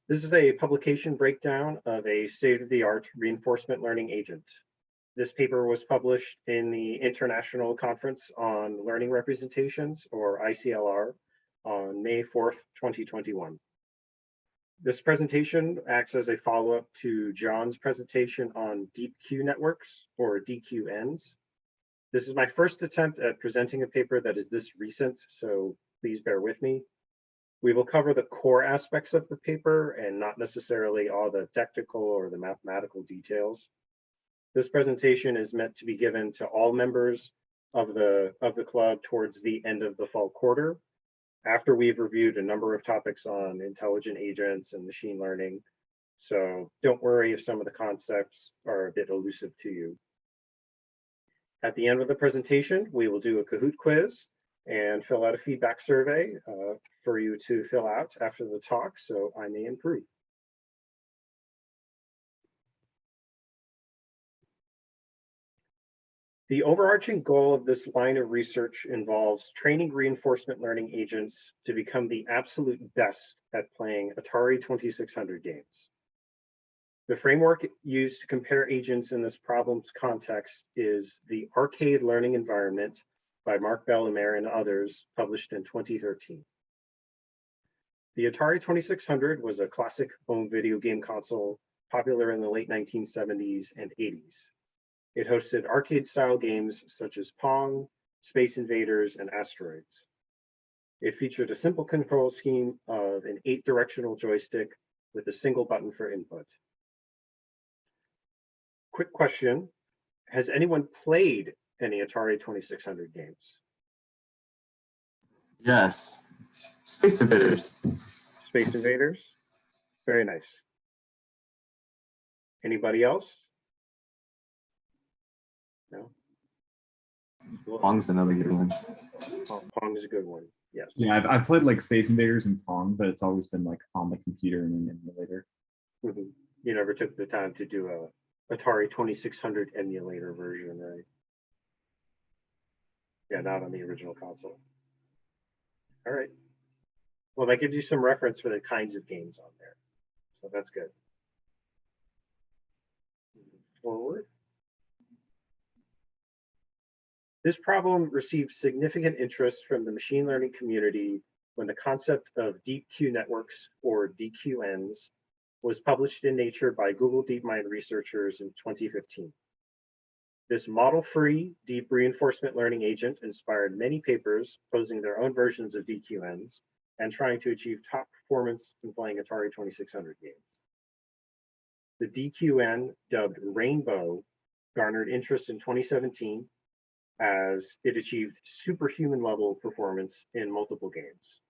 This is a publication breakdown of a state-of-the-art reinforcement learning agent. This paper was published in the International Conference on Learning Representations, or ICLR, on May 4th, 2021. This presentation acts as a follow-up to John's presentation on deep Q networks, or DQNs. This is my first attempt at presenting a paper that is this recent, so please bear with me. We will cover the core aspects of the paper and not necessarily all the technical or the mathematical details. This presentation is meant to be given to all members of the club towards the end of the fall quarter, after we've reviewed a number of topics on intelligent agents and machine learning. So don't worry if some of the concepts are a bit elusive to you. At the end of the presentation, we will do a Kahoot quiz and fill out a feedback survey for you to fill out after the talk, so I may improve. The overarching goal of this line of research involves training reinforcement learning agents to become the absolute best at playing Atari 2600 games. The framework used to compare agents in this problem's context is the Arcade Learning Environment by Mark Bellemare and others, published in 2013. The Atari 2600 was a classic home video game console popular in the late 1970s and 80s. It hosted arcade-style games such as Pong, Space Invaders, and Asteroids. It featured a simple control scheme of an 8-directional joystick with a single button for input. Quick question, has anyone played any Atari 2600 games? Yes, Space Invaders. Space Invaders, very nice. Anybody else? No? Pong's another good one. Oh, Pong is a good one, yes. Yeah, I've played like Space Invaders and Pong, but it's always been like on the computer in an emulator. Mm-hmm. You never took the time to do a Atari 2600 emulator version, right? Yeah, not on the original console. All right. Well, that gives you some reference for the kinds of games on there. So that's good. Forward. This problem received significant interest from the machine learning community when the concept of deep Q networks, or DQNs, was published in Nature by Google DeepMind researchers in 2015. This model-free deep reinforcement learning agent inspired many papers posing their own versions of DQNs and trying to achieve top performance in playing Atari 2600 games. The DQN, dubbed Rainbow, garnered interest in 2017 as it achieved superhuman level performance in multiple games.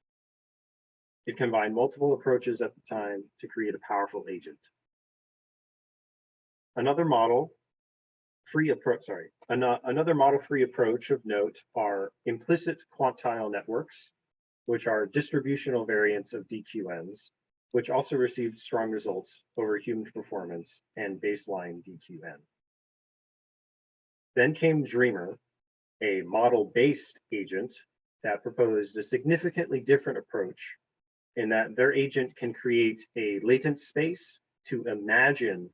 It combined multiple approaches at the time to create a powerful agent. Another model-free approach of note are implicit quantile networks, which are distributional variants of DQNs, which also received strong results over human performance and baseline DQN. Then came Dreamer, a model-based agent that proposed a significantly different approach in that their agent can create a latent space to imagine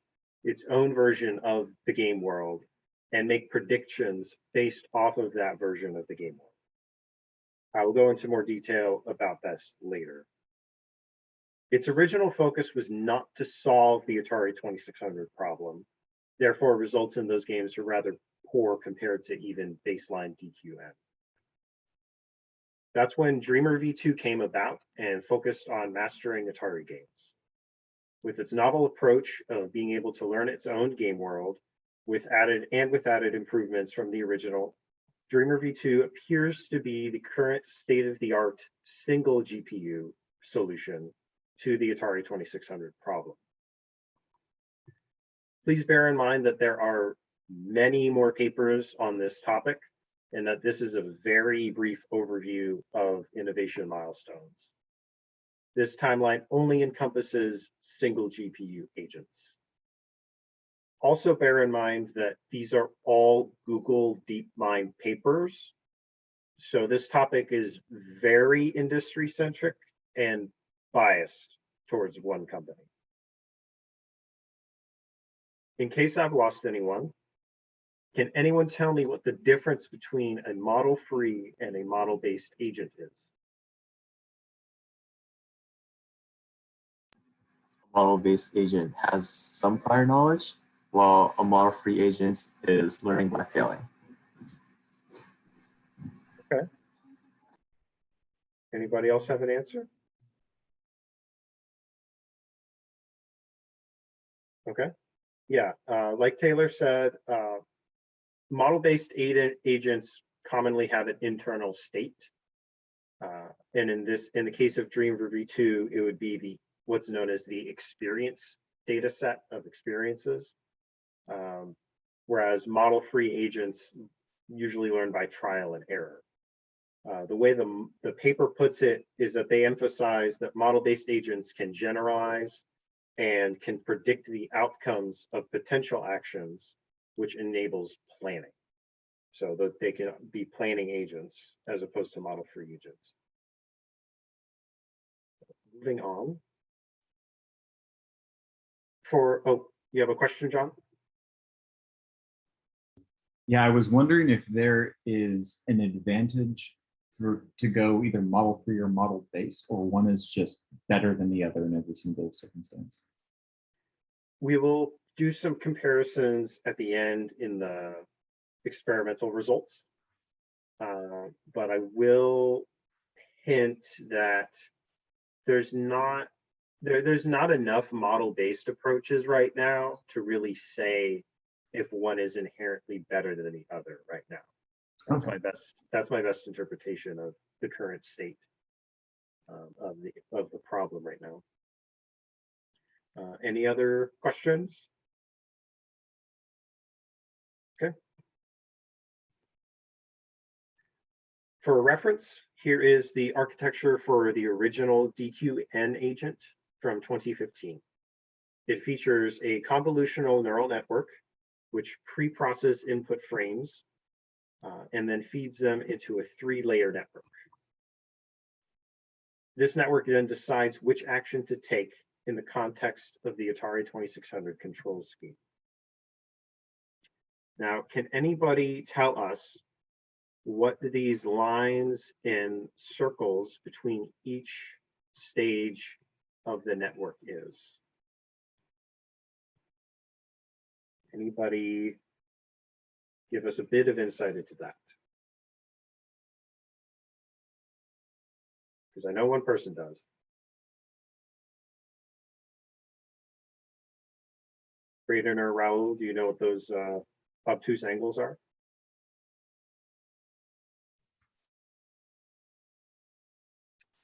its own version of the game world and make predictions based off of that version of the game world. I will go into more detail about this later. Its original focus was not to solve the Atari 2600 problem, therefore results in those games are rather poor compared to even baseline DQN. That's when Dreamer v2 came about and focused on mastering Atari games. With its novel approach of being able to learn its own game world with added improvements from the original, Dreamer v2 appears to be the current state-of-the-art single GPU solution to the Atari 2600 problem. Please bear in mind that there are many more papers on this topic, and that this is a very brief overview of innovation milestones. This timeline only encompasses single GPU agents. Also bear in mind that these are all Google DeepMind papers. So this topic is very industry-centric and biased towards one company. In case I've lost anyone, can anyone tell me what the difference between a model-free and a model-based agent is? A model-based agent has some prior knowledge, while a model-free agent is learning by failing. Okay. Anybody else have an answer? Okay. Yeah, like Taylor said, model-based agents commonly have an internal state. And in the case of Dreamweaver 2, it would be what's known as the experience data set of experiences. Whereas model-free agents usually learn by trial and error. The way the paper puts it is that they emphasize that model-based agents can generalize and can predict the outcomes of potential actions, which enables planning. So that they can be planning agents as opposed to model-free agents. Moving on. You have a question, John? Yeah, I was wondering if there is an advantage to go either model free or model based, or one is just better than the other in every single circumstance. We will do some comparisons at the end in the experimental results, but I will hint that there's not enough model-based approaches right now to really say if one is inherently better than the other right now. That's Okay. That's my best interpretation of the current state of the problem right now. Any other questions? Okay. For reference, here is the architecture for the original DQN agent from 2015. It features a convolutional neural network which pre-processes input frames and then feeds them into a 3-layer network. This network then decides which action to take in the context of the Atari 2600 control scheme. Now, can anybody tell us what these lines and circles between each stage of the network is? Anybody give us a bit of insight into that? Because I know one person does. Braden or Raul, do you know what those obtuse angles are?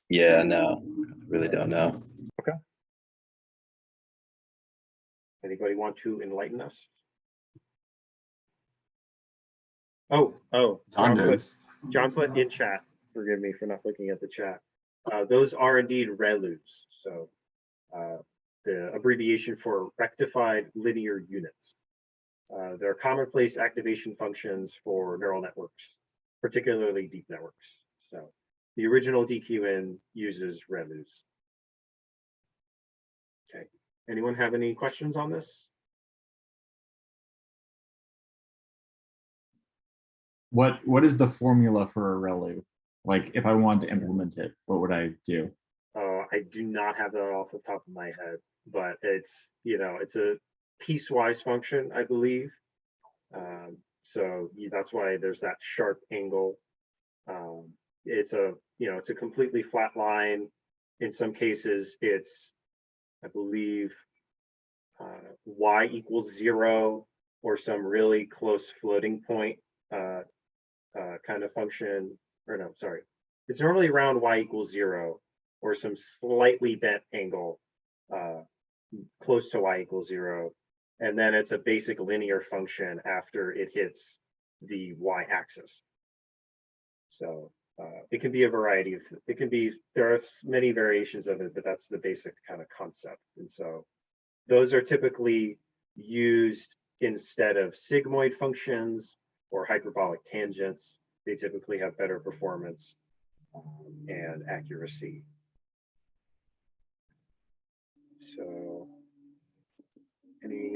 Yeah, no, really don't know. Okay. Anybody want to enlighten us? Oh, John knows. John put in chat. Forgive me for not looking at the chat. Those are indeed ReLUs. So the abbreviation for rectified linear units. They're commonplace activation functions for neural networks, particularly deep networks. So the original DQN uses ReLUs. Okay. Anyone have any questions on this? What is the formula for a ReLU? Like, if I wanted to implement it, what would I do? I do not have that off the top of my head, but it's a piecewise function, I believe. So that's why there's that sharp angle. It's a completely flat line. In some cases, it's, I believe, y equals 0 or some really close floating point kind of function. Or no, sorry, it's normally around y equals 0 or some slightly bent angle close to y equals 0. And then it's a basic linear function after it hits the y-axis. So it can be a variety of, there are many variations of it, but that's the basic kind of concept. And so those are typically used instead of sigmoid functions or hyperbolic tangents. They typically have better performance and accuracy.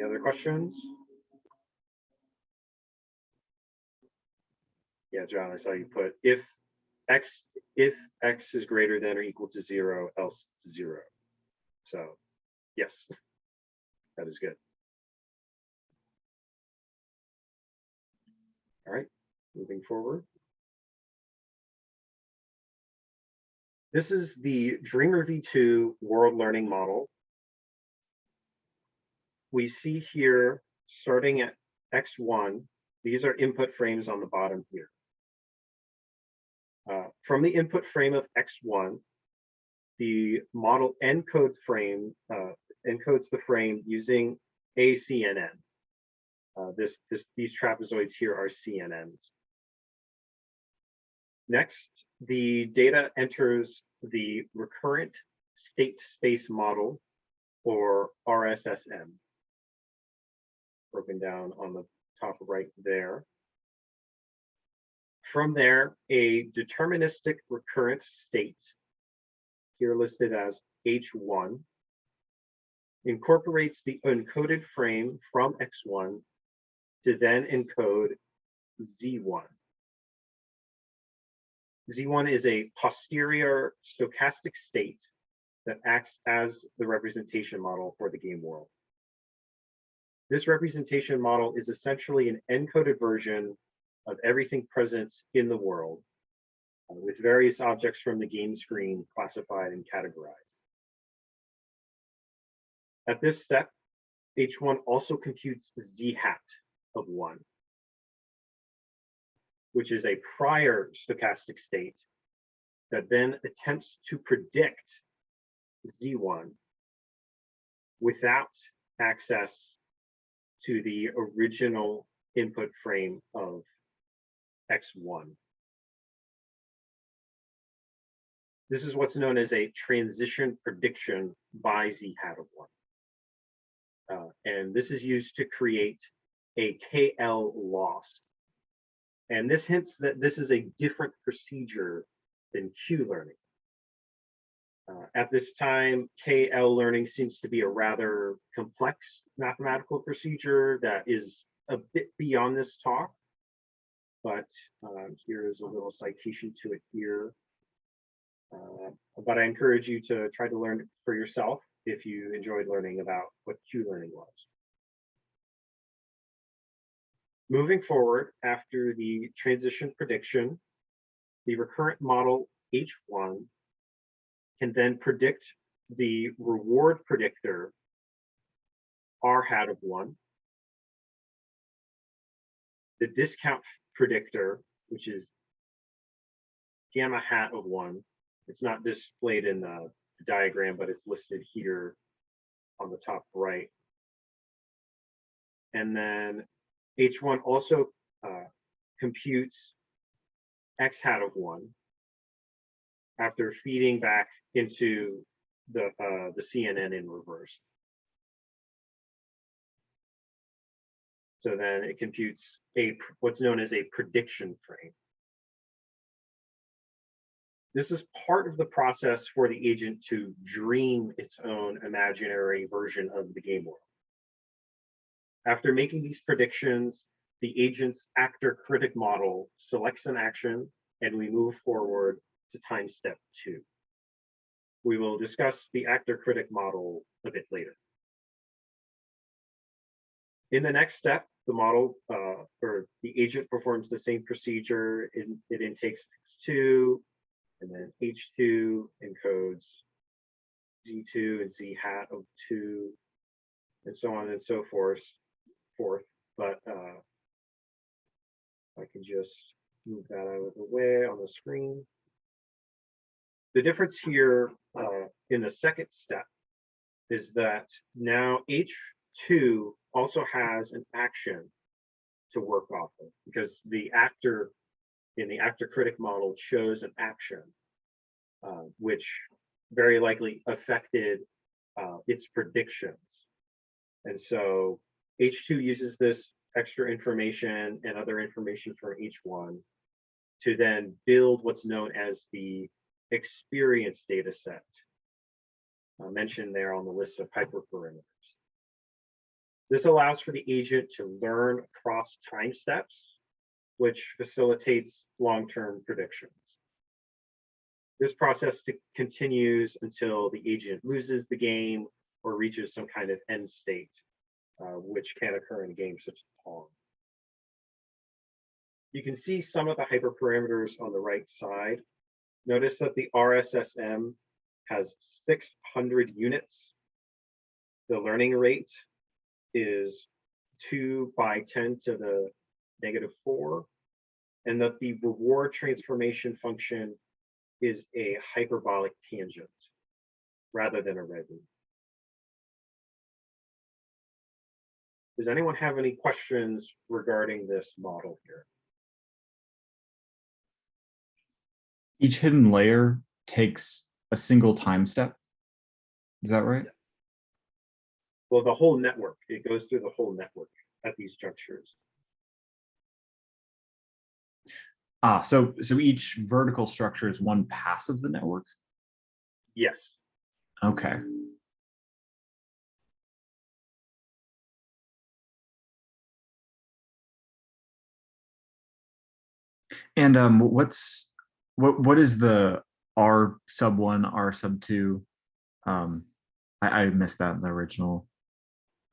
Any other questions? Yeah, John, I saw you put if x is greater than or equal to 0, else 0. So yes, that is good. All right, moving forward. This is the Dreamer v2 world learning model. We see here, starting at x1, these are input frames on the bottom here. From the input frame of x1, the model encodes the frame using a CNN. These trapezoids here are CNNs. Next, the data enters the recurrent state space model, or RSSM, broken down on the top right there. From there, a deterministic recurrent state, here listed as H1, incorporates the encoded frame from X1 to then encode Z1. Z1 is a posterior stochastic state that acts as the representation model for the game world. This representation model is essentially an encoded version of everything present in the world, with various objects from the game screen classified and categorized. At this step, H1 also computes Z hat of 1, which is a prior stochastic state that then attempts to predict Z1 without access to the original input frame of X1. This is what's known as a transition prediction by Z hat of 1. And this is used to create a KL loss. And this hints that this is a different procedure than Q learning. At this time, KL learning seems to be a rather complex mathematical procedure that is a bit beyond this talk. But here is a little citation to it here. But I encourage you to try to learn it for yourself if you enjoyed learning about what Q learning was. Moving forward, after the transition prediction, the recurrent model H1 can then predict the reward predictor R hat of 1, the discount predictor, which is gamma hat of 1. It's not displayed in the diagram, but it's listed here on the top right. And then H1 also computes X hat of 1 after feeding back into the CNN in reverse. So then it computes what's known as a prediction frame. This is part of the process for the agent to dream its own imaginary version of the game world. After making these predictions, the agent's actor-critic model selects an action, and we move forward to time step 2. We will discuss the actor-critic model a bit later. In the next step, the model or the agent performs the same procedure. It intakes X2, and then H2 encodes Z2 and Z hat of 2, and so on and so forth. But I can just move that out of the way on the screen. The difference here in the second step is that now H2 also has an action to work off of, because the actor in the actor-critic model chose an action, which very likely affected its predictions. And so H2 uses this extra information and other information from H1 to then build what's known as the experience data set, mentioned there on the list of hyperparameters. This allows for the agent to learn across time steps, which facilitates long-term predictions. This process continues until the agent loses the game or reaches some kind of end state, which can occur in a game such as Pong. You can see some of the hyperparameters on the right side. Notice that the RSSM has 600 units. The learning rate is 2 by 10 to the -4, and that the reward transformation function is a hyperbolic tangent rather than a red loop. Does anyone have any questions regarding this model here? Each hidden layer takes a single time step. Is that right? Well, the whole network, it goes through the whole network at these junctures. So each vertical structure is one pass of the network? Yes. Okay. And what is the R sub 1, R sub 2? I missed that in the original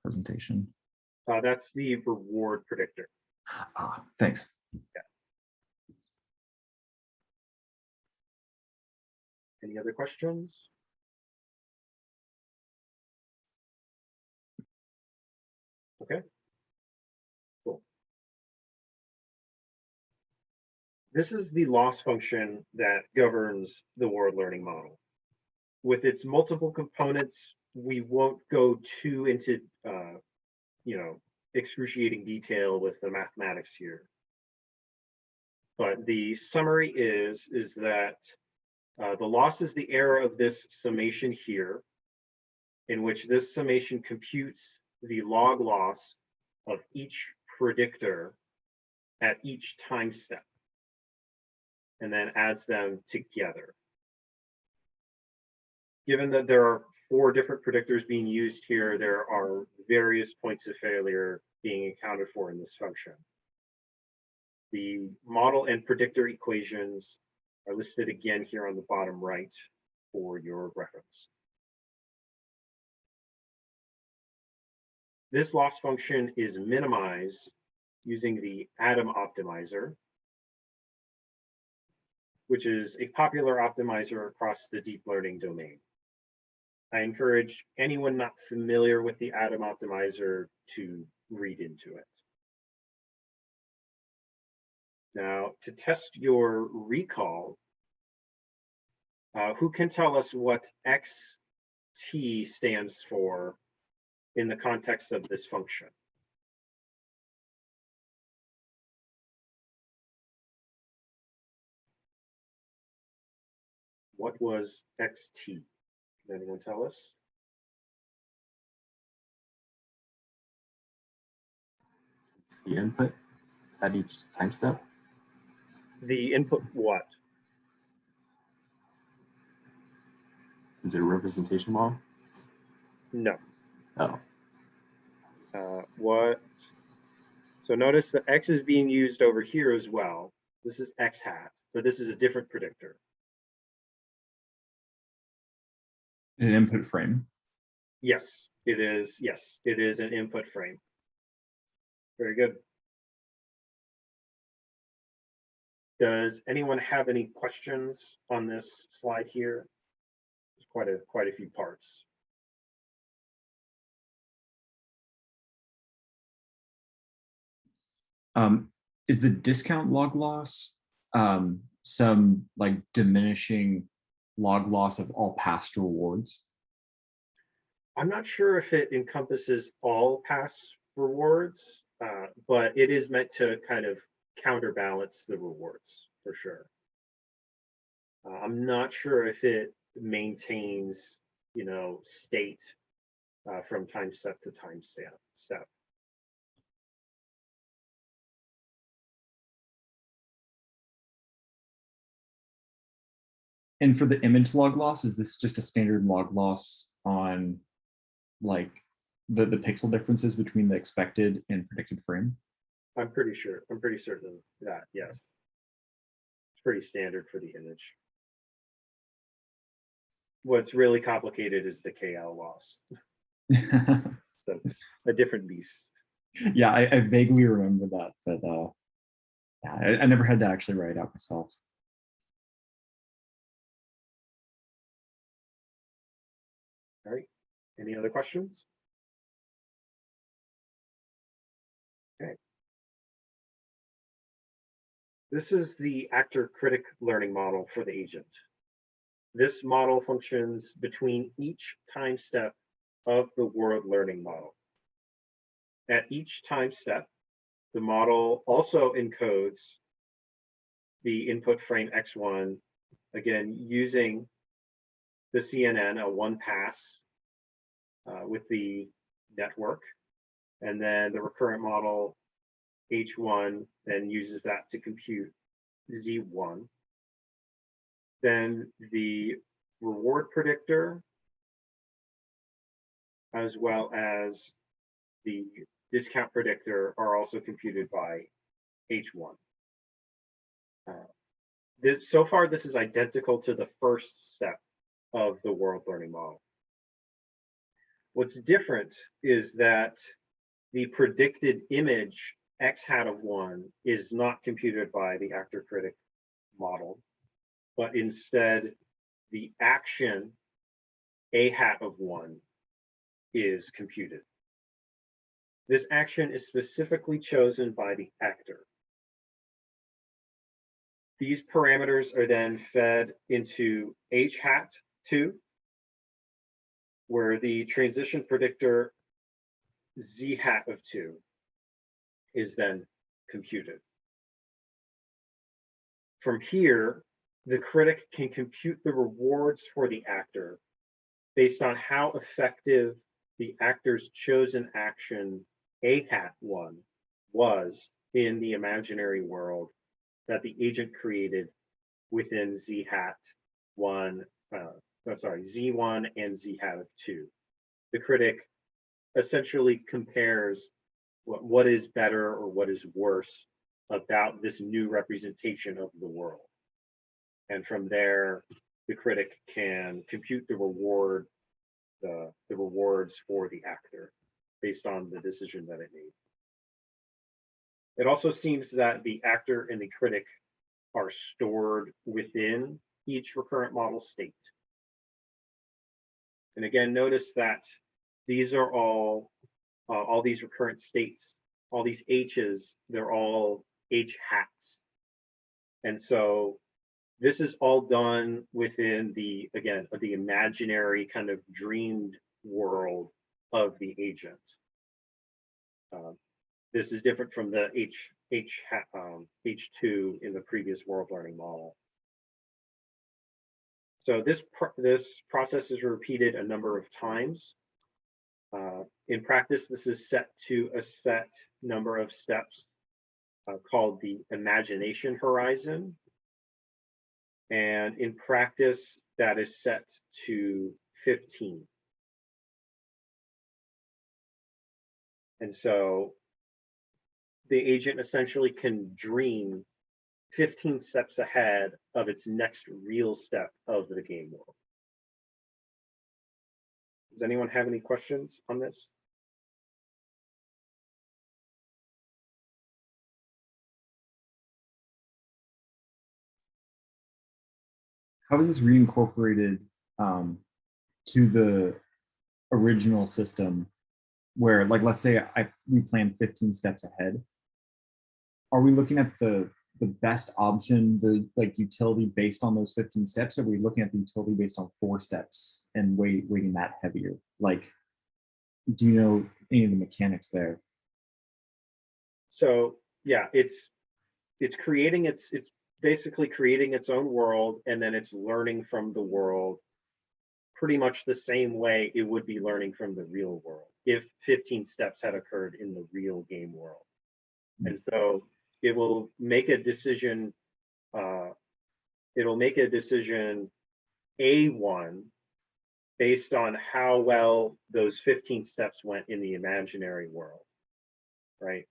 presentation. That's the reward predictor. Thanks. Yeah. Any other questions? Okay. Cool. This is the loss function that governs the word learning model. With its multiple components, we won't go too into excruciating detail with the mathematics here. But the summary is that the loss is the error of this summation here, in which this summation computes the log loss of each predictor at each time step, and then adds them together. Given that there are 4 different predictors being used here, there are various points of failure being accounted for in this function. The model and predictor equations are listed again here on the bottom right for your reference. This loss function is minimized using the atom optimizer, which is a popular optimizer across the deep learning domain. I encourage anyone not familiar with the atom optimizer to read into it. Now, to test your recall, who can tell us what xt stands for in the context of this function? What was xt? Can anyone tell us? It's the input at each time step. The input what? Is it a representation model? No. Oh, What? So notice that x is being used over here as well. This is x hat, but this is a different predictor. Is it input frame? Yes, it is. Yes, it is an input frame. Very good. Does anyone have any questions on this slide here? There's quite a few parts. Is the discount log loss some like diminishing log loss of all past rewards? I'm not sure if it encompasses all past rewards, but it is meant to kind of counterbalance the rewards for sure. I'm not sure if it maintains, state from time step to time step. And for the image log loss, is this just a standard log loss on like the pixel differences between the expected and predicted frame? I'm pretty certain that, yes. It's pretty standard for the image. What's really complicated is the KL loss. So it's a different beast. Yeah, I vaguely remember that, but yeah, I never had to actually write it out myself. All right. Any other questions? Okay. This is the actor-critic learning model for the agent. This model functions between each time step of the world learning model. At each time step, the model also encodes the input frame X1, again, using the CNN, a one pass with the network. And then the recurrent model H1 then uses that to compute Z1. Then the reward predictor, as well as the discount predictor, are also computed by H1. So far, this is identical to the first step of the world learning model. What's different is that the predicted image X hat of 1 is not computed by the actor-critic model, but instead the action A hat of 1 is computed. This action is specifically chosen by the actor. These parameters are then fed into H hat 2, where the transition predictor Z hat of 2 is then computed. From here, the critic can compute the rewards for the actor based on how effective the actor's chosen action A hat 1 was in the imaginary world that the agent created within Z hat 1, Z1 and Z hat of 2. The critic essentially compares what is better or what is worse about this new representation of the world. And from there, the critic can compute the rewards for the actor based on the decision that it made. It also seems that the actor and the critic are stored within each recurrent model state. And again, notice that these are all these recurrent states, all these H's, they're all H hats. And so this is all done within the imaginary kind of dreamed world of the agent. This is different from the H2 in the previous world learning model. So this process is repeated a number of times. In practice, this is set to a set number of steps called the imagination horizon. And in practice, that is set to 15. And so the agent essentially can dream 15 steps ahead of its next real step of the game world. Does anyone have any questions on this? How is this reincorporated to the original system where, like, let's say we plan 15 steps ahead? Are we looking at the best option, the utility based on those 15 steps? Or are we looking at the utility based on 4 steps and weighting that heavier? Like, do you know any of the mechanics there? So yeah, it's basically creating its own world, and then it's learning from the world pretty much the same way it would be learning from the real world if 15 steps had occurred in the real game world. And so it will make a decision, A1 based on how well those 15 steps went in the imaginary world, right?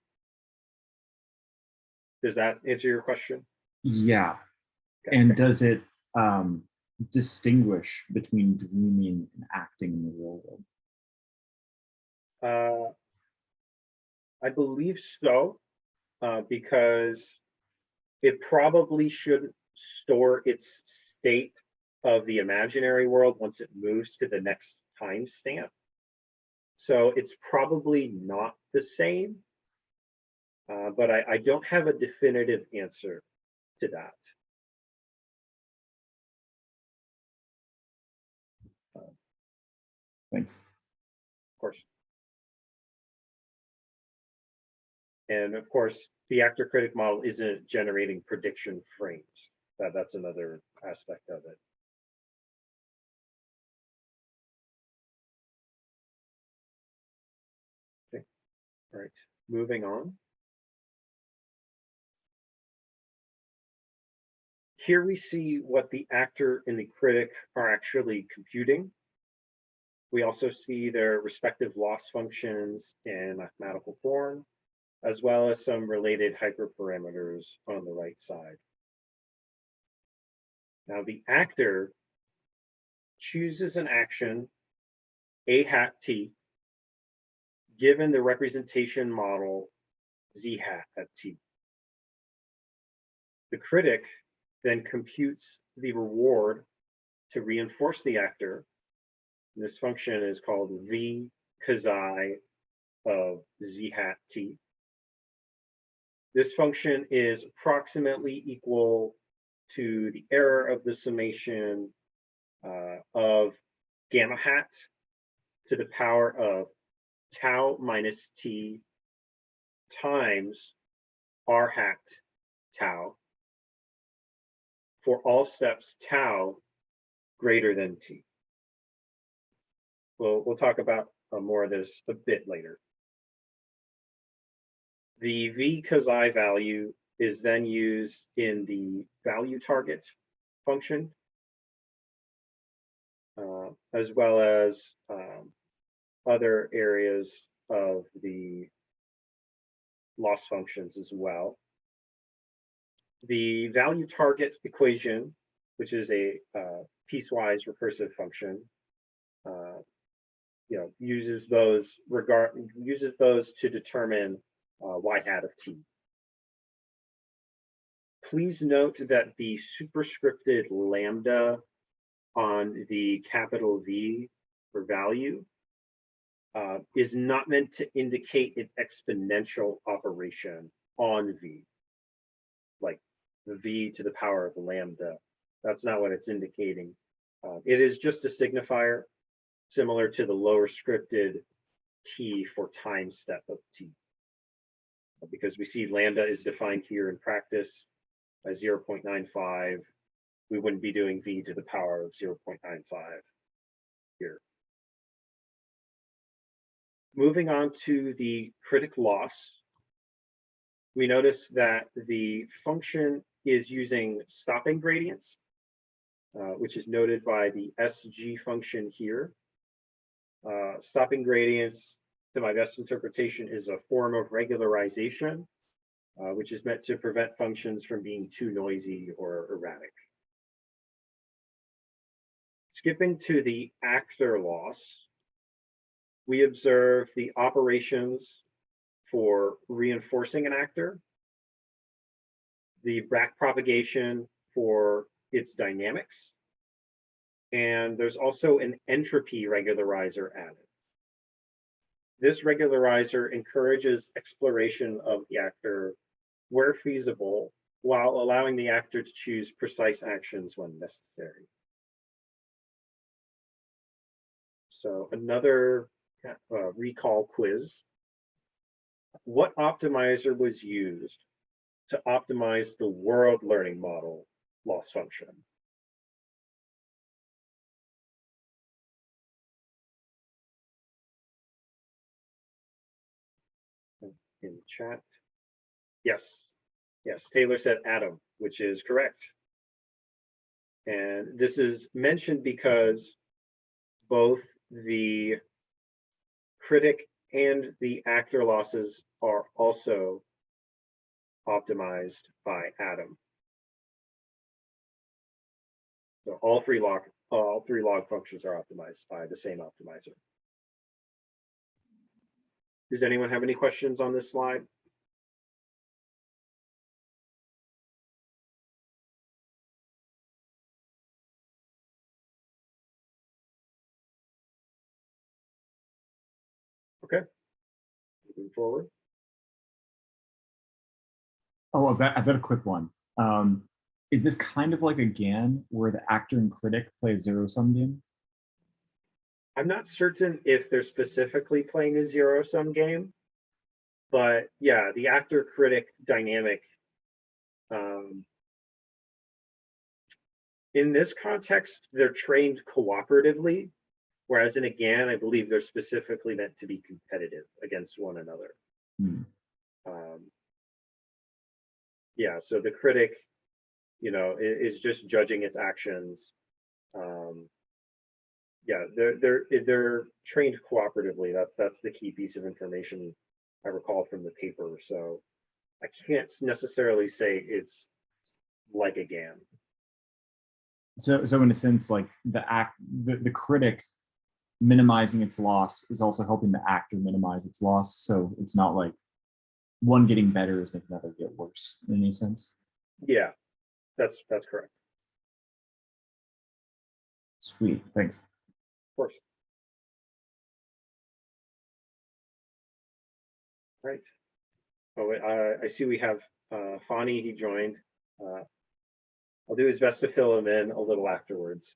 Does that answer your question? Yeah. Okay. And does it distinguish between dreaming and acting in the real world? I believe so, because it probably shouldn't store its state of the imaginary world once it moves to the next timestamp. So it's probably not the same, but I don't have a definitive answer to that. Thanks. Of course. And of course, the actor-critic model isn't generating prediction frames. That's another aspect of it. Okay. All right, moving on. Here we see what the actor and the critic are actually computing. We also see their respective loss functions in mathematical form, as well as some related hyperparameters on the right side. Now the actor chooses an action, A hat T, given the representation model Z hat at T. The critic then computes the reward to reinforce the actor. And this function is called V CSAI of Z hat T. This function is approximately equal to the error of the summation of gamma hat to the power of tau minus T times R hat tau for all steps tau greater than T. We'll talk about more of this a bit later. The V CSAI value is then used in the value target function, as well as other areas of the loss functions as well. The value target equation, which is a piecewise recursive function, uses those to determine y hat of T. Please note that the superscripted lambda on the capital V for value is not meant to indicate an exponential operation on V, like the V to the power of lambda. That's not what it's indicating. It is just a signifier similar to the lower scripted T for time step of T. Because we see lambda is defined here in practice as 0.95, we wouldn't be doing V to the power of 0.95 here. Moving on to the critic loss, we notice that the function is using stopping gradients, which is noted by the SG function here. Stopping gradients, to my best interpretation, is a form of regularization, which is meant to prevent functions from being too noisy or erratic. Skipping to the actor loss, we observe the operations for reinforcing an actor, the back propagation for its dynamics, and there's also an entropy regularizer added. This regularizer encourages exploration of the actor where feasible, while allowing the actor to choose precise actions when necessary. So another recall quiz. What optimizer was used to optimize the world learning model loss function? In the chat. Yes, Taylor said Atom, which is correct. And this is mentioned because both the critic and the actor losses are also optimized by Atom. So all three log functions are optimized by the same optimizer. Does anyone have any questions on this slide? Okay, moving forward. Oh, I've got a quick one. Is this kind of like a GAN where the actor and critic play a zero-sum game? I'm not certain if they're specifically playing a zero-sum game, but yeah, the actor-critic dynamic. In this context, they're trained cooperatively, whereas in a GAN, I believe they're specifically meant to be competitive against one another. Hmm. Yeah, so the critic, is just judging its actions. Yeah, they're trained cooperatively. That's the key piece of information I recall from the paper. So I can't necessarily say it's like a GAN. So in a sense, like the critic minimizing its loss is also helping the actor minimize its loss. So it's not like one getting better is making another get worse in any sense. Yeah, that's correct. Sweet, thanks. Of course. Right. Oh, I see we have Fani, he joined. I'll do his best to fill him in a little afterwards.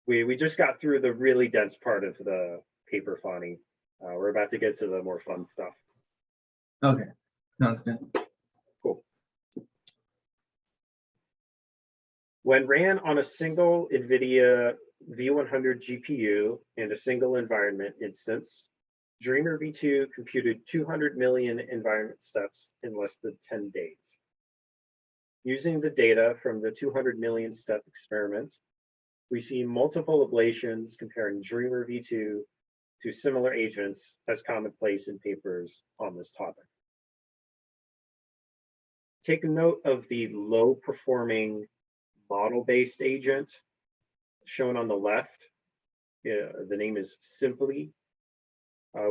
We just got through the really dense part of the paper, Fani. We're about to get to the more fun stuff. Okay, sounds good. Cool. When ran on a single NVIDIA V100 GPU and a single environment instance, Dreamer V2 computed 200 million environment steps in less than 10 days. Using the data from the 200 million step experiment, we see multiple ablations comparing Dreamer V2 to similar agents as commonplace in papers on this topic. Take note of the low-performing model-based agent shown on the left. The name is Simply.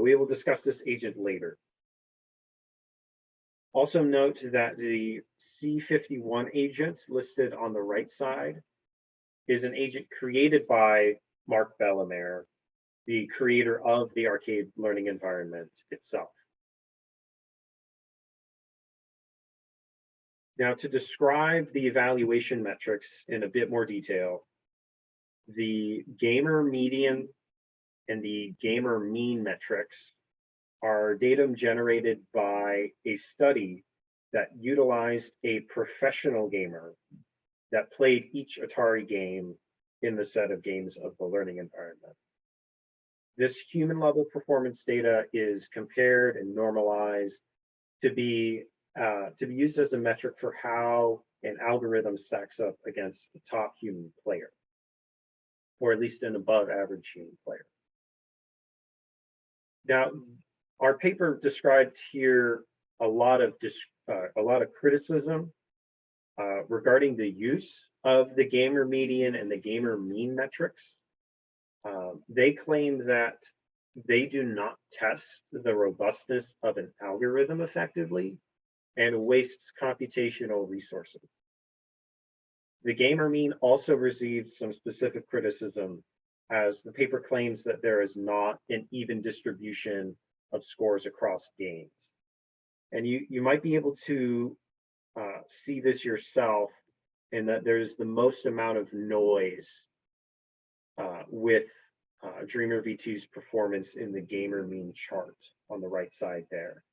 We will discuss this agent later. Also note that the C51 agent listed on the right side is an agent created by Mark Bellemare, the creator of the arcade learning environment itself. Now, to describe the evaluation metrics in a bit more detail, the gamer median and the gamer mean metrics are datum generated by a study that utilized a professional gamer that played each Atari game in the set of games of the learning environment. This human level performance data is compared and normalized to be used as a metric for how an algorithm stacks up against the top human player, or at least an above average human player. Now, our paper described here a lot of criticism regarding the use of the gamer median and the gamer mean metrics. They claim that they do not test the robustness of an algorithm effectively and wastes computational resources. The gamer mean also received some specific criticism, as the paper claims that there is not an even distribution of scores across games. And you might be able to see this yourself in that there's the most amount of noise with Dreamer V2's performance in the gamer mean chart on the right side there.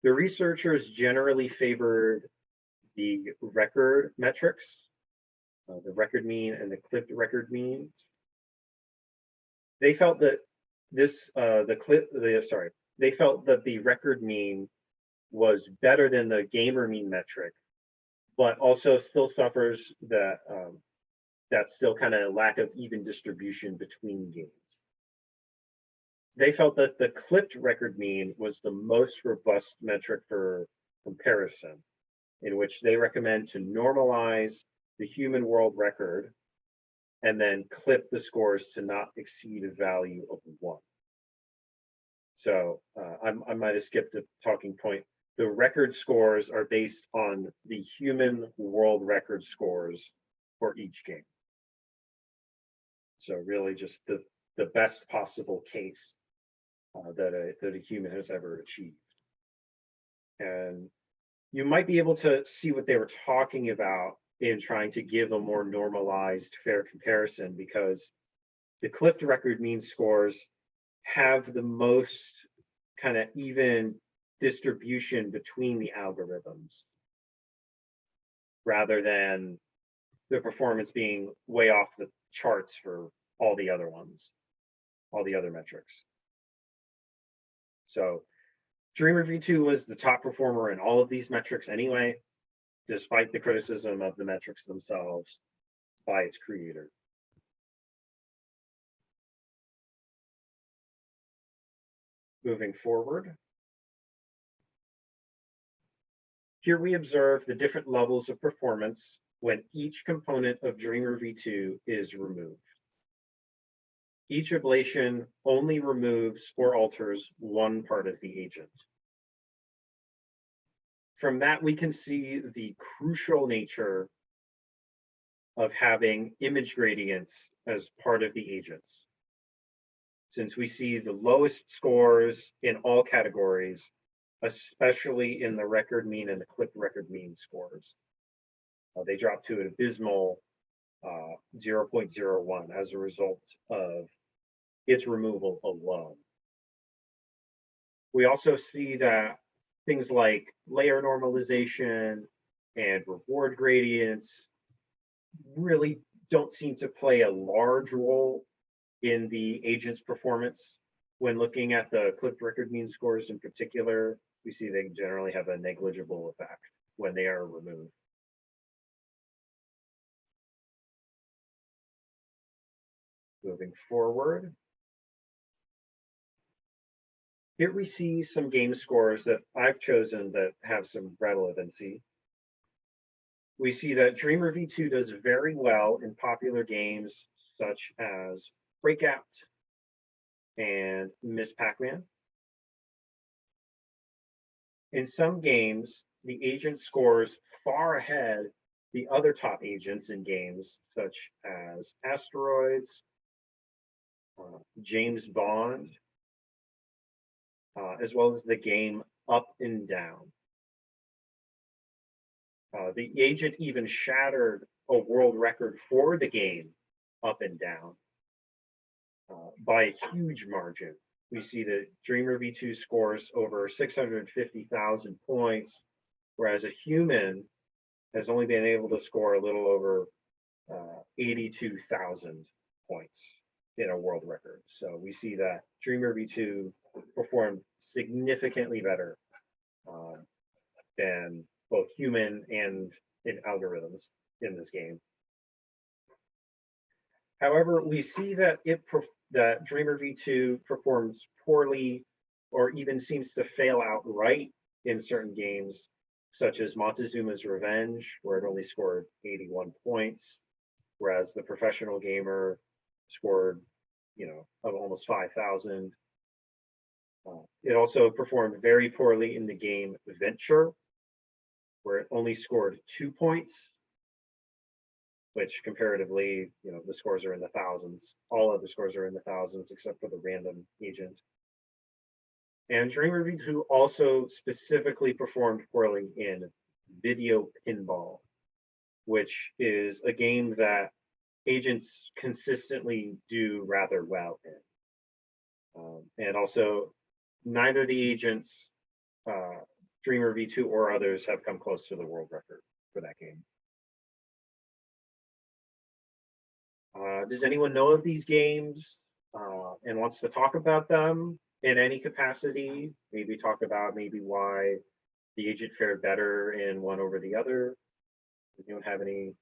The researchers generally favored the record metrics, the record mean and the clipped record means. They felt that they felt that the record mean was better than the gamer mean metric, but also still suffers that that still kind of lack of even distribution between games. They felt that the clipped record mean was the most robust metric for comparison, in which they recommend to normalize the human world record and then clip the scores to not exceed a value of 1. So I might have skipped a talking point. The record scores are based on the human world record scores for each game. So really just the best possible case that a human has ever achieved. And you might be able to see what they were talking about in trying to give a more normalized, fair comparison, because the clipped record mean scores have the most kind of even distribution between the algorithms, rather than the performance being way off the charts for all the other ones, all the other metrics. So Dreamer v2 was the top performer in all of these metrics anyway, despite the criticism of the metrics themselves by its creator. Moving forward, here we observe the different levels of performance when each component of Dreamer v2 is removed. Each ablation only removes or alters one part of the agent. From that, we can see the crucial nature of having image gradients as part of the agents, since we see the lowest scores in all categories, especially in the record mean and the clipped record mean scores. They drop to an abysmal 0.01 as a result of its removal alone. We also see that things like layer normalization and reward gradients really don't seem to play a large role in the agent's performance. When looking at the clipped record mean scores in particular, we see they generally have a negligible effect when they are removed. Moving forward, here we see some game scores that I've chosen that have some relevancy. We see that Dreamer v2 does very well in popular games such as Breakout and Miss Pac-Man. In some games, the agent scores far ahead the other top agents in games such as Asteroids, James Bond, as well as the game Up and Down. The agent even shattered a world record for the game Up and Down by a huge margin. We see that Dreamer v2 scores over 650,000 points, whereas a human has only been able to score a little over 82,000 points in a world record. So we see that Dreamer v2 performed significantly better than both human and in algorithms in this game. However, we see that that Dreamer v2 performs poorly or even seems to fail outright in certain games, such as Montezuma's Revenge, where it only scored 81 points, whereas the professional gamer scored, of almost 5,000. It also performed very poorly in the game Venture, where it only scored 2 points, which comparatively, the scores are in the thousands. All other scores are in the thousands except for the random agent. And Dreamer v2 also specifically performed poorly in Video Pinball, which is a game that agents consistently do rather well in. And also, neither the agents, Dreamer v2 or others, have come close to the world record for that game. Does anyone know of these games and wants to talk about them in any capacity? Maybe talk about why the agent fared better in one over the other. Does anyone have any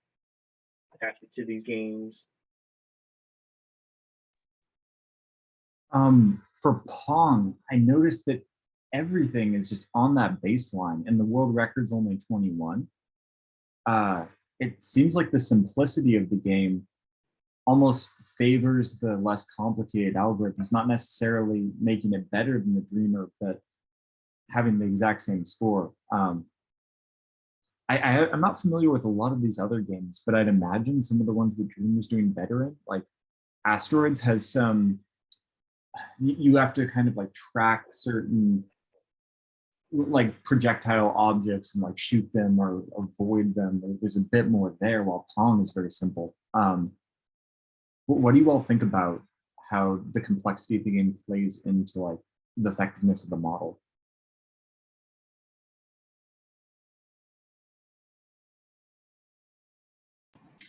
attachment to these games? For Pong, I noticed that everything is just on that baseline, and the world record's only 21. It seems like the simplicity of the game almost favors the less complicated algorithms, not necessarily making it better than the Dreamer, but having the exact same score. I'm not familiar with a lot of these other games, but I'd imagine some of the ones that Dreamer's doing better in, like Asteroids has some, you have to kind of like track certain like projectile objects and like shoot them or avoid them. There's a bit more there, while Pong is very simple. What do you all think about how the complexity of the game plays into like the effectiveness of the model?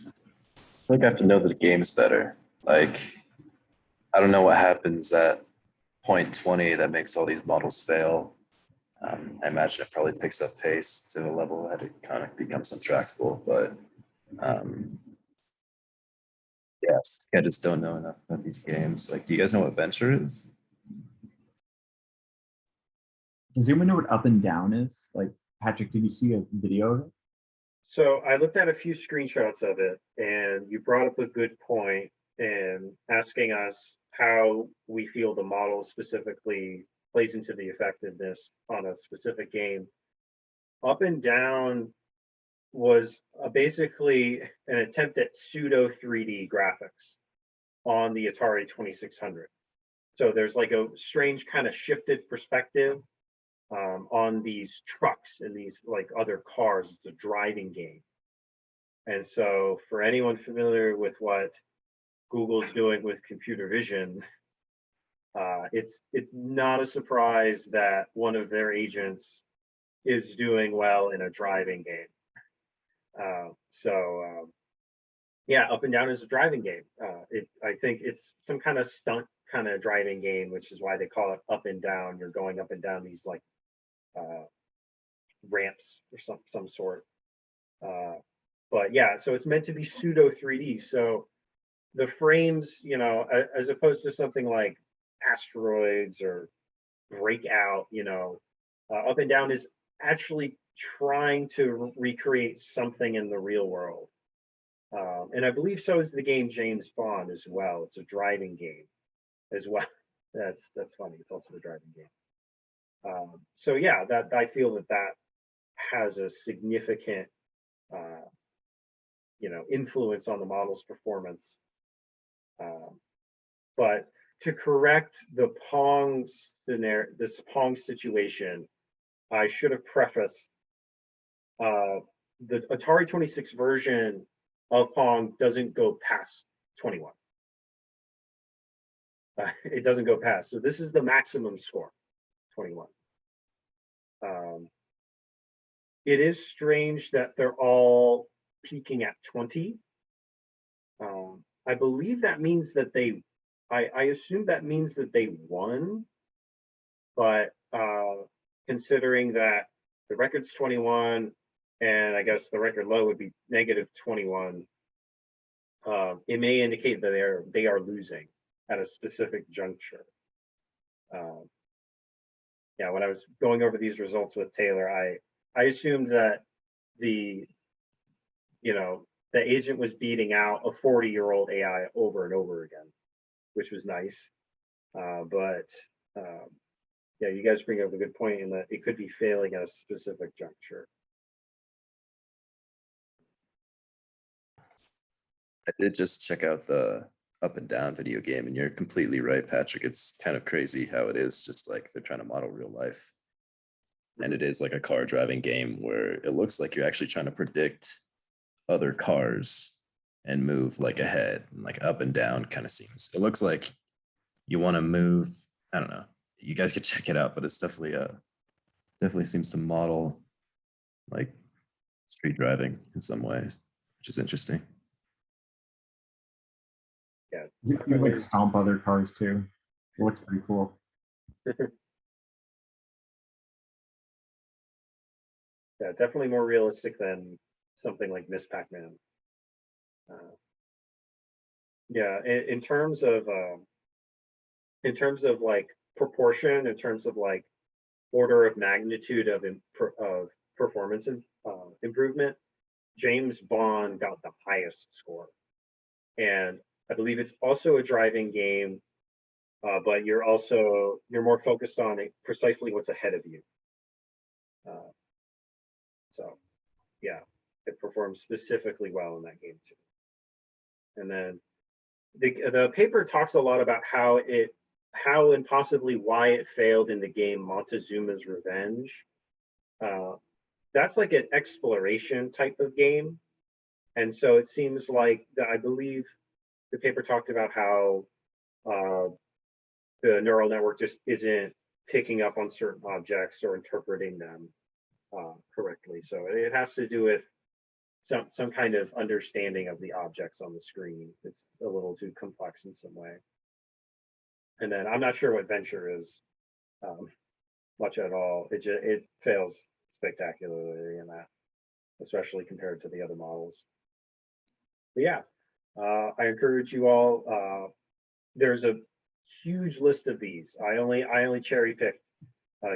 I think I have to know the games better. Like, I don't know what happens at point 20 that makes all these models fail. I imagine it probably picks up pace to a level that it kind of becomes untrackable, but yes, I just don't know enough about these games. Like, do you guys know what Venture is? Does anyone know what up and down is? Like, Patrick, did you see a video of it? So I looked at a few screenshots of it, and you brought up a good point in asking us how we feel the model specifically plays into the effectiveness on a specific game. Up and down was basically an attempt at pseudo 3D graphics on the Atari 2600. So there's like a strange kind of shifted perspective on these trucks and these like other cars. It's a driving game. And so for anyone familiar with what Google's doing with computer vision, it's not a surprise that one of their agents is doing well in a driving game. Yeah, Up and Down is a driving game. I think it's some kind of stunt kind of driving game, which is why they call it Up and Down. You're going up and down these like ramps or some sort. But yeah, so it's meant to be pseudo 3D. So the frames, you know, as opposed to something like Asteroids or Breakout, you know, Up and Down is actually trying to recreate something in the real world. And I believe so is the game James Bond as well. It's a driving game as well. That's funny. It's also a driving game. So yeah, that I feel that has a significant you know, influence on the model's performance. But to correct the Pong scenario, this Pong situation, I should have prefaced the Atari 26 version of Pong doesn't go past 21. It doesn't go past. So this is the maximum score, 21. It is strange that they're all peaking at 20. I believe that means that I assume that means that they won, but considering that the record's 21, and I guess the record low would be negative 21, it may indicate that they are losing at a specific juncture. Yeah, when I was going over these results with Taylor, I assumed that the agent was beating out a 40-year-old AI over and over again, which was nice. But yeah, you guys bring up a good point in that it could be failing at a specific juncture. I did just check out the Up and Down video game, and you're completely right, Patrick. It's kind of crazy how it is just like they're trying to model real life. And it is like a car driving game where it looks like you're actually trying to predict other cars and move like ahead and like up and down kind of seems. It looks like you want to move. I don't know. You guys could check it out, but it's definitely seems to model like street driving in some ways, which is interesting. Yeah, You like stomp other cars too. It looks pretty cool. yeah, definitely more realistic than something like Miss Pac-Man. Yeah, in terms of like proportion, in terms of like order of magnitude of performance improvement, James Bond got the highest score, and I believe it's also a driving game, but you're more focused on precisely what's ahead of you. So yeah, it performs specifically well in that game too. And then the paper talks a lot about how and possibly why it failed in the game Montezuma's Revenge. That's like an exploration type of game. And so it seems like I believe the paper talked about how the neural network just isn't picking up on certain objects or interpreting them correctly. So it has to do with some kind of understanding of the objects on the screen. It's a little too complex in some way. And then I'm not sure what Venture is much at all. It fails spectacularly in that, especially compared to the other models. But yeah, I encourage you all. There's a huge list of these. I only cherry pick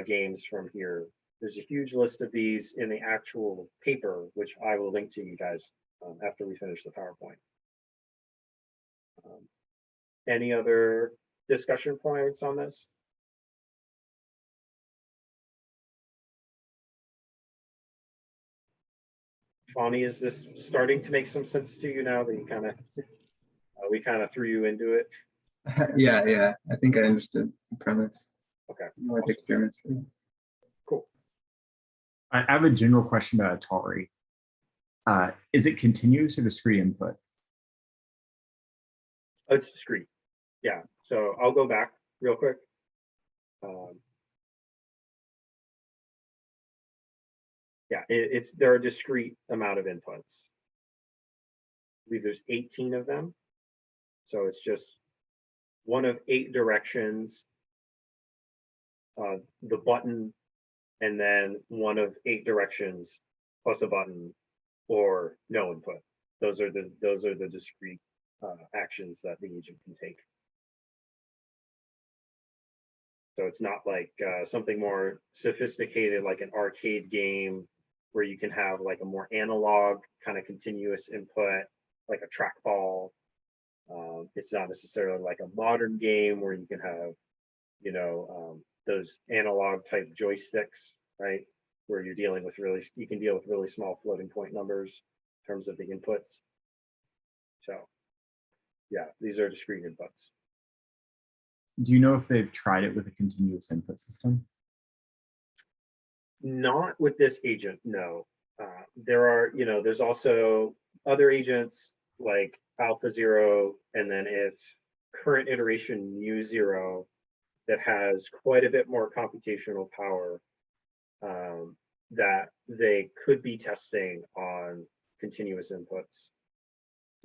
games from here. There's a huge list of these in the actual paper, which I will link to you guys after we finish the PowerPoint. Any other discussion points on this? Bonnie, is this starting to make some sense to you now that you kind of we kind of threw you into it? Yeah. I think I understood the premise. Okay. More awesome. Experiments. Cool. I have a general question about Atari. Is it continuous or discrete input? Oh, it's discrete. Yeah. So I'll go back real quick. Yeah, there are a discrete amount of inputs. I believe there's 18 of them. So it's just one of 8 directions, the button, and then one of 8 directions plus a button or no input. Those are the discrete actions that the agent can take. So it's not like something more sophisticated like an arcade game where you can have like a more analog kind of continuous input, like a trackball. It's not necessarily like a modern game where you can have, those analog type joysticks, right? Where you're dealing with you can deal with really small floating point numbers in terms of the inputs. So yeah, these are discrete inputs. Do you know if they've tried it with a continuous input system? Not with this agent, no. There's also other agents like AlphaZero, and then its current iteration Mu0 that has quite a bit more computational power that they could be testing on continuous inputs.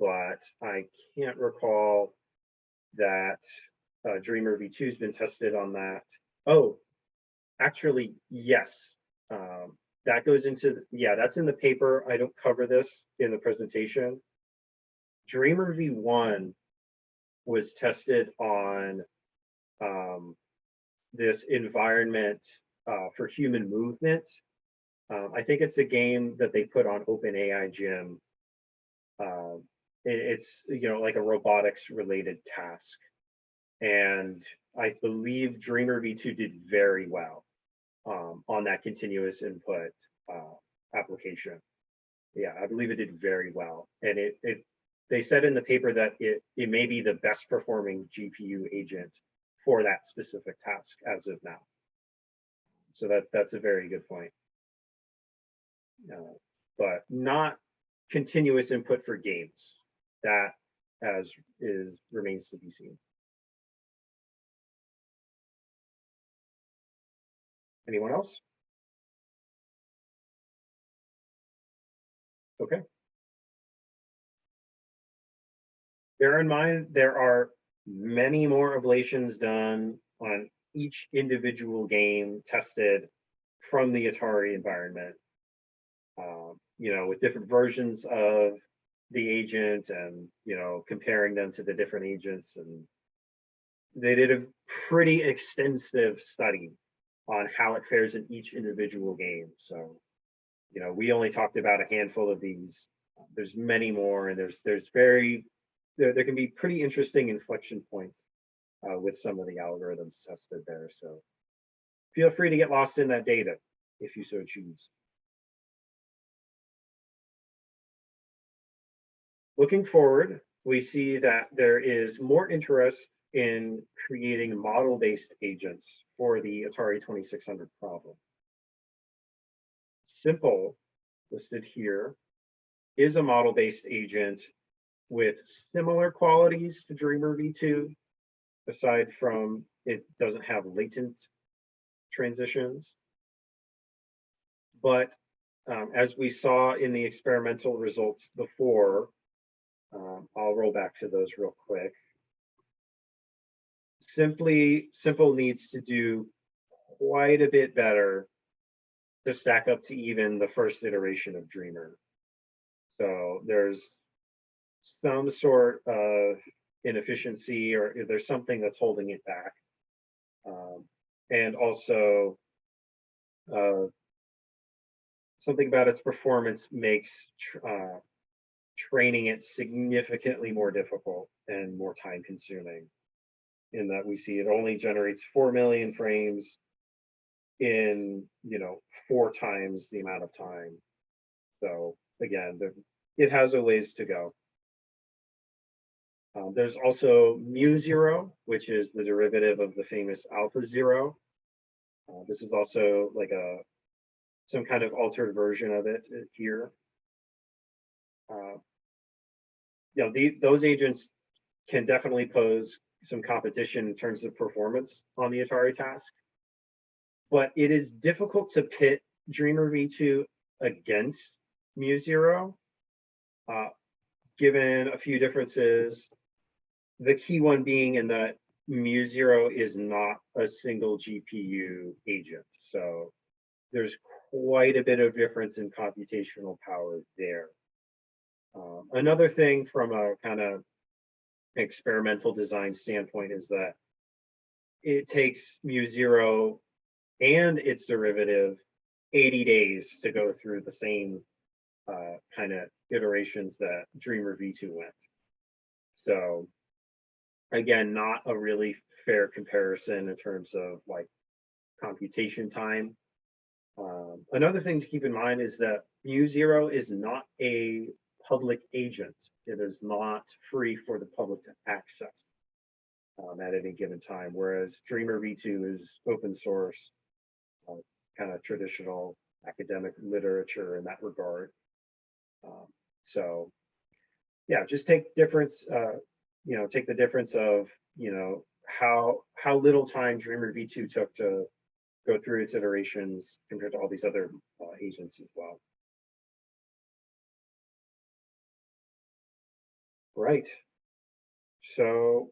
But I can't recall that Dreamer V2 has been tested on that. Oh, actually, yes. That goes into, that's in the paper. I don't cover this in the presentation. Dreamer V1 was tested on this environment for human movement. I think it's a game that they put on OpenAI Gym. It's like a robotics related task. And I believe Dreamer V2 did very well on that continuous input application. Yeah, I believe it did very well. And they said in the paper that it may be the best performing GPU agent for that specific task as of now. So that's a very good point. But not continuous input for games. That remains to be seen. Anyone else? Okay. Bear in mind, there are many more ablations done on each individual game tested from the Atari environment. With different versions of the agent and, comparing them to the different agents. And they did a pretty extensive study on how it fares in each individual game. So, we only talked about a handful of these. There's many more, and there can be pretty interesting inflection points with some of the algorithms tested there. So feel free to get lost in that data if you so choose. Looking forward, we see that there is more interest in creating model-based agents for the Atari 2600 problem. Simple, listed here, is a model-based agent with similar qualities to Dreamer v2, aside from it doesn't have latent transitions. But as we saw in the experimental results before, I'll roll back to those real quick. Simple needs to do quite a bit better to stack up to even the first iteration of Dreamer. So there's some sort of inefficiency, or there's something that's holding it back. And also something about its performance makes training it significantly more difficult and more time consuming, in that we see it only generates 4 million frames in 4 times the amount of time. So again, it has a ways to go. There's also mu0, which is the derivative of the famous AlphaZero. This is also like some kind of altered version of it here. Those agents can definitely pose some competition in terms of performance on the Atari task, but it is difficult to pit Dreamer v2 against mu0, given a few differences. The key one being in that mu0 is not a single GPU agent, so there's quite a bit of difference in computational power there. Another thing from a kind of experimental design standpoint is that it takes mu0 and its derivative 80 days to go through the same kind of iterations that Dreamer v2 went. So again, not a really fair comparison in terms of like computation time. Another thing to keep in mind is that mu0 is not a public agent. It is not free for the public to access at any given time, whereas Dreamer v2 is open source, kind of traditional academic literature in that regard. So yeah, just take difference, take the difference of, how little time Dreamer v2 took to go through its iterations compared to all these other agents as well. Right. So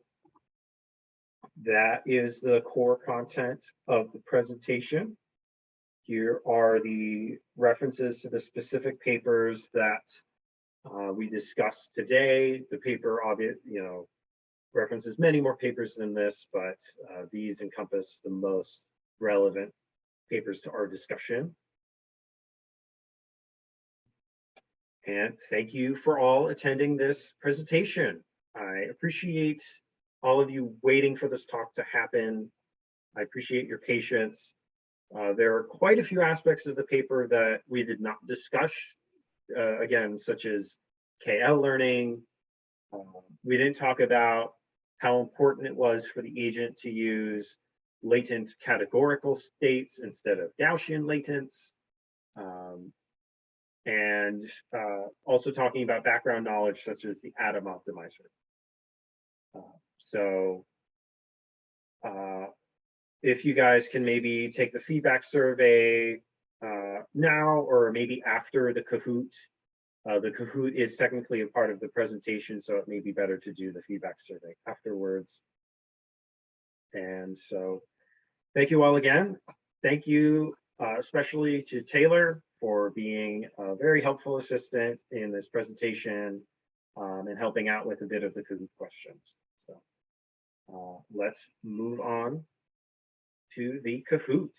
that is the core content of the presentation. Here are the references to the specific papers that we discussed today. The paper, references many more papers than this, but these encompass the most relevant papers to our discussion. And thank you for all attending this presentation. I appreciate all of you waiting for this talk to happen. I appreciate your patience. There are quite a few aspects of the paper that we did not discuss, again, such as KL learning. We didn't talk about how important it was for the agent to use latent categorical states instead of Gaussian latents. And also talking about background knowledge such as the atom optimizer. So if you guys can maybe take the feedback survey now or maybe after the Kahoot. The Kahoot is technically a part of the presentation, so it may be better to do the feedback survey afterwards. And so thank you all again. Thank you especially to Taylor for being a very helpful assistant in this presentation. and helping out with a bit of the Kahoot questions. So let's move on to the Kahoot.